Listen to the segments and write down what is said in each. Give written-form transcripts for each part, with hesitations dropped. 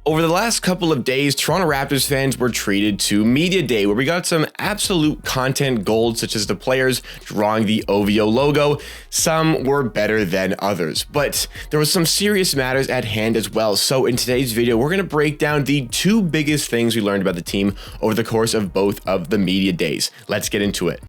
Over the last couple of days, Toronto Raptors fans were treated to Media Day, where we got some absolute content gold, such as the players drawing the OVO logo. Some were better than others, but there was some serious matters at hand as well. So in today's video, we're going to break down the two biggest things we learned about the team over the course of both of the Media Days. Let's get into it.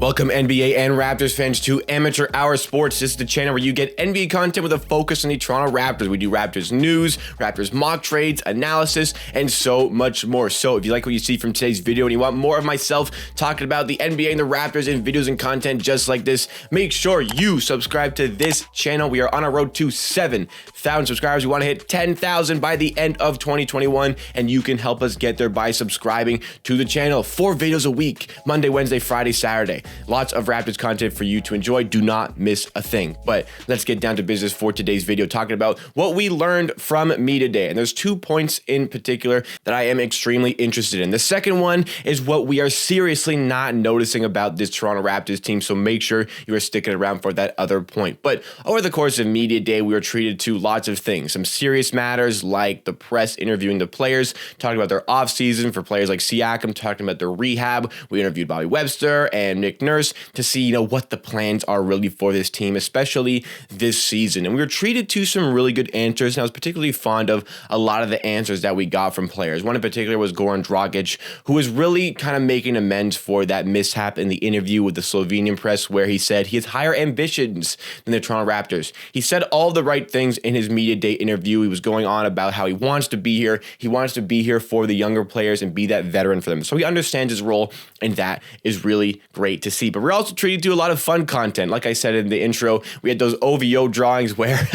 Welcome NBA and Raptors fans to Amateur Hour Sports. This is the channel where you get NBA content with a focus on the Toronto Raptors. We do Raptors news, Raptors mock trades, analysis, and so much more. So if you like what you see from today's video and you want more of myself talking about the NBA and the Raptors in videos and content just like this, make sure you subscribe to this channel. We are on our road to 7,000 subscribers. We want to hit 10,000 by the end of 2021, and you can help us get there by subscribing to the channel. 4 videos a week, Monday, Wednesday, Friday, Saturday. Lots of Raptors content for you to enjoy. Do not miss a thing. But let's get down to business for today's video, talking about what we learned from Media Day. And there's 2 points in particular that I am extremely interested in. The second one is what we are seriously not noticing about this Toronto Raptors team. So make sure you are sticking around for that other point. But over the course of Media Day, we were treated to lots of things. Some serious matters like the press interviewing the players, talking about their offseason for players like Siakam, talking about their rehab. We interviewed Bobby Webster and Nick Nurse to see, what the plans are really for this team, especially this season. And we were treated to some really good answers, and I was particularly fond of a lot of the answers that we got from players. One in particular was Goran Dragic, who was really kind of making amends for that mishap in the interview with the Slovenian press, where he said he has higher ambitions than the Toronto Raptors. He said all the right things in his Media Day interview. He was going on about how he wants to be here. He wants to be here for the younger players and be that veteran for them. So he understands his role, and that is really great to see. But we're also treated to a lot of fun content. Like I said in the intro, we had those OVO drawings where,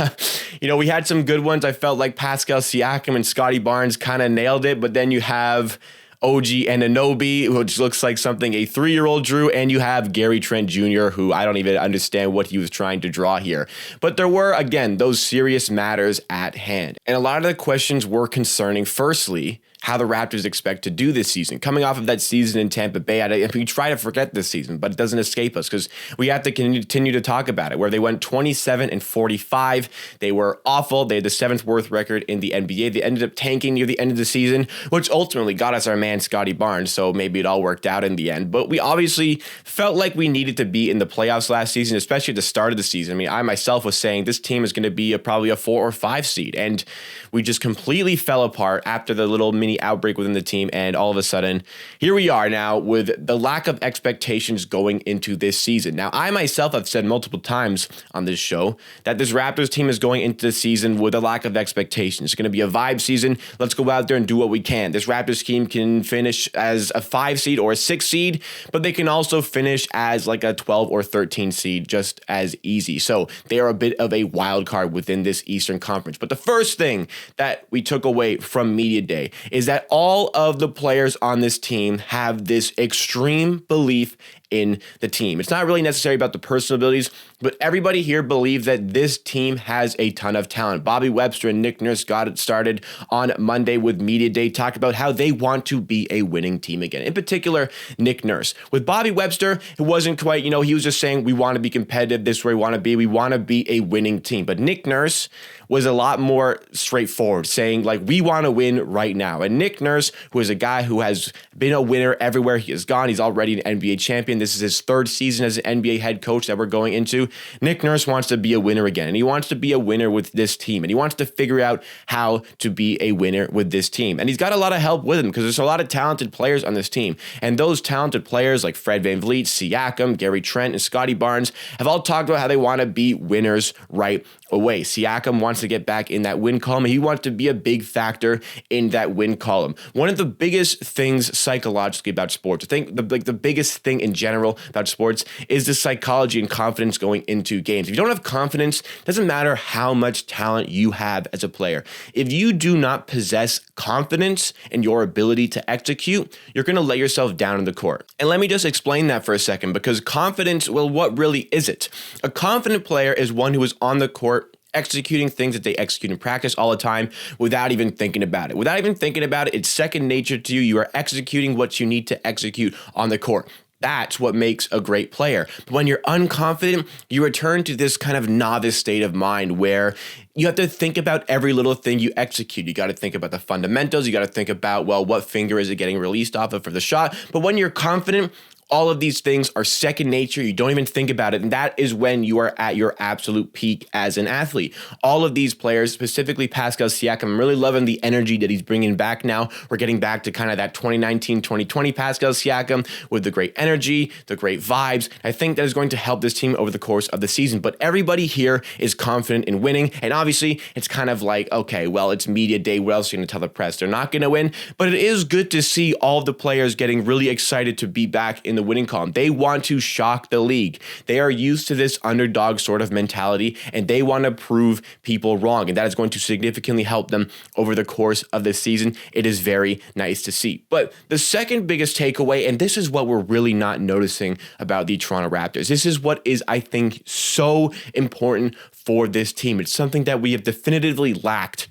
we had some good ones. I felt like Pascal Siakam and Scotty Barnes kind of nailed it, but then you have OG Anunoby, which looks like something a 3-year-old drew, and you have Gary Trent Jr., who I don't even understand what he was trying to draw here. But there were, again, those serious matters at hand. And a lot of the questions were concerning, firstly, how the Raptors expect to do this season. Coming off of that season in Tampa Bay, we try to forget this season, but it doesn't escape us because we have to continue to talk about it, where they went 27-45. They were awful. They had the 7th worst record in the NBA. They ended up tanking near the end of the season, which ultimately got us our man Scotty Barnes, so maybe it all worked out in the end. But we obviously felt like we needed to be in the playoffs last season, especially at the start of the season. I myself was saying this team is going to be probably a 4 or 5 seed, and we just completely fell apart after the little mini outbreak within the team, and all of a sudden, here we are now with the lack of expectations going into this season. Now, I myself have said multiple times on this show that this Raptors team is going into the season with a lack of expectations. It's going to be a vibe season. Let's go out there and do what we can. This Raptors team can finish as a 5 seed or a 6 seed, but they can also finish as like a 12 or 13 seed just as easy. So they are a bit of a wild card within this Eastern Conference. But the first thing that we took away from Media Day is that all of the players on this team have this extreme belief in the team. It's not really necessarily about the personal abilities, but everybody here believes that this team has a ton of talent. Bobby Webster and Nick Nurse got it started on Monday with Media Day, talked about how they want to be a winning team again. In particular, Nick Nurse. With Bobby Webster, it wasn't quite, he was just saying, we want to be competitive. This is where we want to be. We want to be a winning team. But Nick Nurse was a lot more straightforward, saying, we want to win right now. And Nick Nurse, who is a guy who has been a winner everywhere he has gone, he's already an NBA champion. This is his 3rd season as an NBA head coach that we're going into. Nick Nurse wants to be a winner again, and he wants to be a winner with this team, and he wants to figure out how to be a winner with this team. And he's got a lot of help with him because there's a lot of talented players on this team. And those talented players like Fred VanVleet, Siakam, Gary Trent, and Scotty Barnes have all talked about how they want to be winners right away. Siakam wants to get back in that win column. He wants to be a big factor in that win column. One of the biggest things psychologically about sports, I think the biggest thing in general about sports is the psychology and confidence going into games. If you don't have confidence, it doesn't matter how much talent you have as a player. If you do not possess confidence in your ability to execute, you're going to let yourself down in the court. And let me just explain that for a second, because confidence, what really is it? A confident player is one who is on the court executing things that they execute in practice all the time without even thinking about it. Without even thinking about it, it's second nature to you. You are executing what you need to execute on the court. That's what makes a great player. But when you're unconfident, you return to this kind of novice state of mind where you have to think about every little thing you execute. You got to think about the fundamentals. You got to think about, well, what finger is it getting released off of for the shot? But when you're confident, all of these things are second nature. You don't even think about it. And that is when you are at your absolute peak as an athlete. All of these players, specifically Pascal Siakam, I'm really loving the energy that he's bringing back now. We're getting back to kind of that 2019, 2020 Pascal Siakam with the great energy, the great vibes. I think that is going to help this team over the course of the season. But everybody here is confident in winning. And obviously, it's kind of like, okay, well, it's media day. What else are you going to tell the press? They're not going to win. But it is good to see all of the players getting really excited to be back in the winning column. They want to shock the league. They are used to this underdog sort of mentality, and they want to prove people wrong. And that is going to significantly help them over the course of the season. It is very nice to see. But the second biggest takeaway, and this is what we're really not noticing about the Toronto Raptors, this is what is, I think, so important for this team. It's something that we have definitively lacked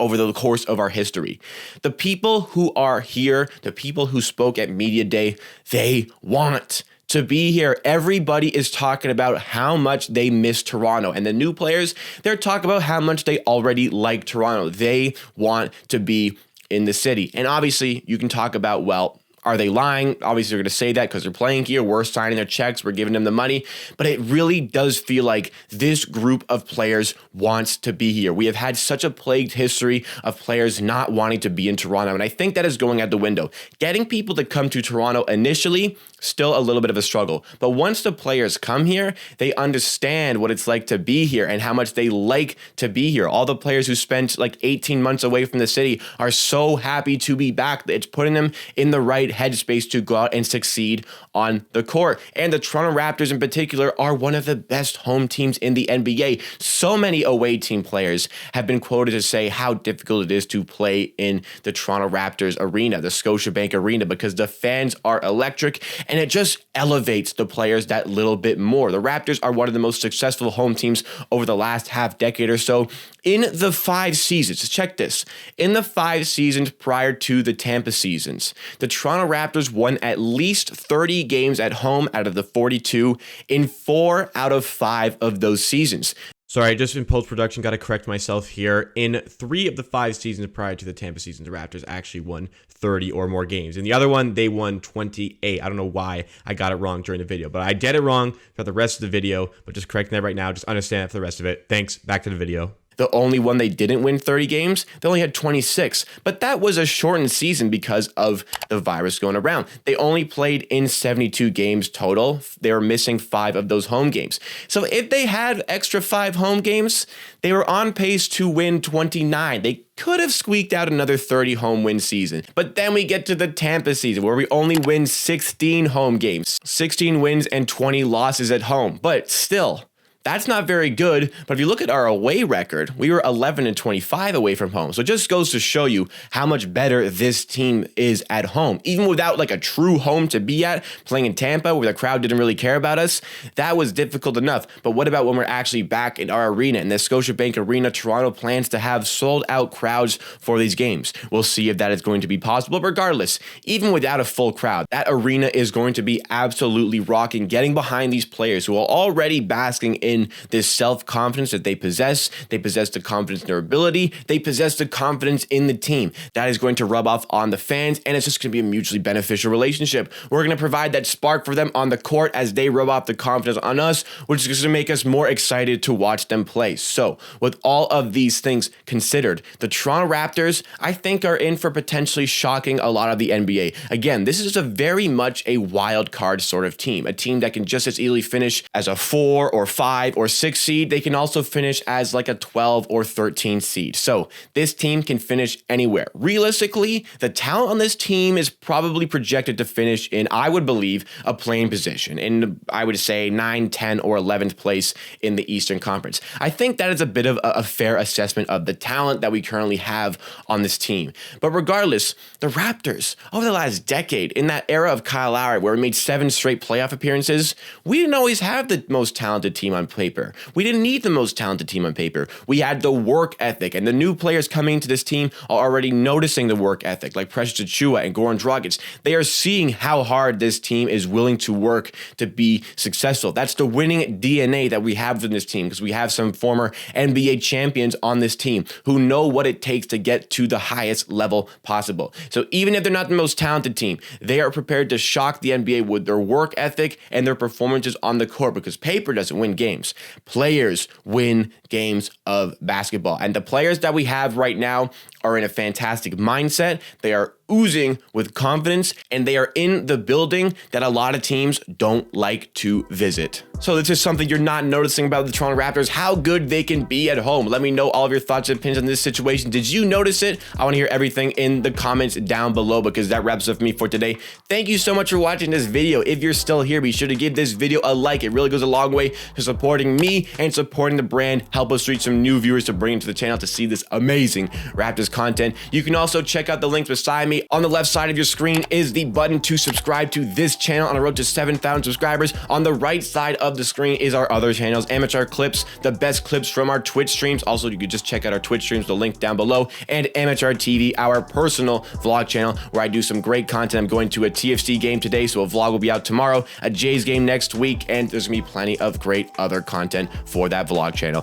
over the course of our history. The people who are here, the people who spoke at Media Day, they want to be here. Everybody is talking about how much they miss Toronto. And the new players, they're talking about how much they already like Toronto. They want to be in the city. And obviously, you can talk about, well, are they lying? Obviously, they're going to say that because they're playing here. We're signing their checks. We're giving them the money. But it really does feel like this group of players wants to be here. We have had such a plagued history of players not wanting to be in Toronto. And I think that is going out the window. Getting people to come to Toronto initially, still a little bit of a struggle. But once the players come here, they understand what it's like to be here and how much they like to be here. All the players who spent like 18 months away from the city are so happy to be back. It's putting them in the right headspace to go out and succeed on the court. And the Toronto Raptors in particular are one of the best home teams in the NBA. So many away team players have been quoted to say how difficult it is to play in the Toronto Raptors arena, the Scotiabank Arena, because the fans are electric and it just elevates the players that little bit more. The Raptors are one of the most successful home teams over the last half decade or so. In the 5 seasons, check this, in the 5 seasons prior to the Tampa seasons, the Toronto Raptors won at least 30 games at home out of the 42 in 4 out of 5 of those seasons. Sorry, just in post-production, got to correct myself here. In 3 of the 5 seasons prior to the Tampa season, the Raptors actually won 30 or more games. In the other one, they won 28. I don't know why I got it wrong during the video, but I did it wrong for the rest of the video, but just correcting that right now. Just understand it for the rest of it. Thanks. Back to the video. The only one they didn't win 30 games, they only had 26. But that was a shortened season because of the virus going around. They only played in 72 games total. They were missing 5 of those home games. So if they had extra 5 home games, they were on pace to win 29. They could have squeaked out another 30 home win season. But then we get to the Tampa season where we only win 16 home games, 16 wins and 20 losses at home. But still, that's not very good, but if you look at our away record, we were 11-25 away from home. So it just goes to show you how much better this team is at home. Even without like a true home to be at, playing in Tampa where the crowd didn't really care about us, that was difficult enough. But what about when we're actually back in our arena, in the Scotiabank Arena? Toronto plans to have sold out crowds for these games. We'll see if that is going to be possible. But regardless, even without a full crowd, that arena is going to be absolutely rocking, getting behind these players who are already basking in this self-confidence that they possess. They possess the confidence in their ability. They possess the confidence in the team. That is going to rub off on the fans, and it's just going to be a mutually beneficial relationship. We're going to provide that spark for them on the court as they rub off the confidence on us, which is going to make us more excited to watch them play. So, with all of these things considered, the Toronto Raptors, I think, are in for potentially shocking a lot of the NBA. Again, this is a very much a wild card sort of team, a team that can just as easily finish as a 4 or 5 or 6 seed. They can also finish as like a 12 or 13 seed. So this team can finish anywhere. Realistically, the talent on this team is probably projected to finish in, I would believe, a playing position in, I would say, 9, 10, or 11th place in the Eastern Conference. I think that is a bit of a fair assessment of the talent that we currently have on this team. But regardless, the Raptors, over the last decade, in that era of Kyle Lowry, where we made 7 straight playoff appearances, we didn't always have the most talented team on paper. We didn't need the most talented team on paper. We had the work ethic, and the new players coming into this team are already noticing the work ethic, like Precious Achiuwa and Goran Dragic. They are seeing how hard this team is willing to work to be successful. That's the winning DNA that we have in this team, because we have some former NBA champions on this team who know what it takes to get to the highest level possible. So even if they're not the most talented team, they are prepared to shock the NBA with their work ethic and their performances on the court, because paper doesn't win games. Players win games of basketball. And the players that we have right now are in a fantastic mindset. They are oozing with confidence, and they are in the building that a lot of teams don't like to visit. So this is something you're not noticing about the Toronto Raptors, how good they can be at home. Let me know all of your thoughts and opinions on this situation. Did you notice it? I want to hear everything in the comments down below, because that wraps up for me for today. Thank you so much for watching this video. If you're still here, be sure to give this video a like. It really goes a long way to supporting me and supporting the brand. Help us reach some new viewers to bring into the channel to see this amazing Raptors content. You can also check out the links beside me. On the left side of your screen is the button to subscribe to this channel on the road to 7,000 subscribers. On the right side of the screen is our other channels, Amateur Clips, the best clips from our Twitch streams. Also, you could just check out our Twitch streams, the link down below, and Amateur TV, our personal vlog channel where I do some great content. I'm going to a TFC game today, so a vlog will be out tomorrow, a Jays game next week, and there's gonna be plenty of great other content for that vlog channel.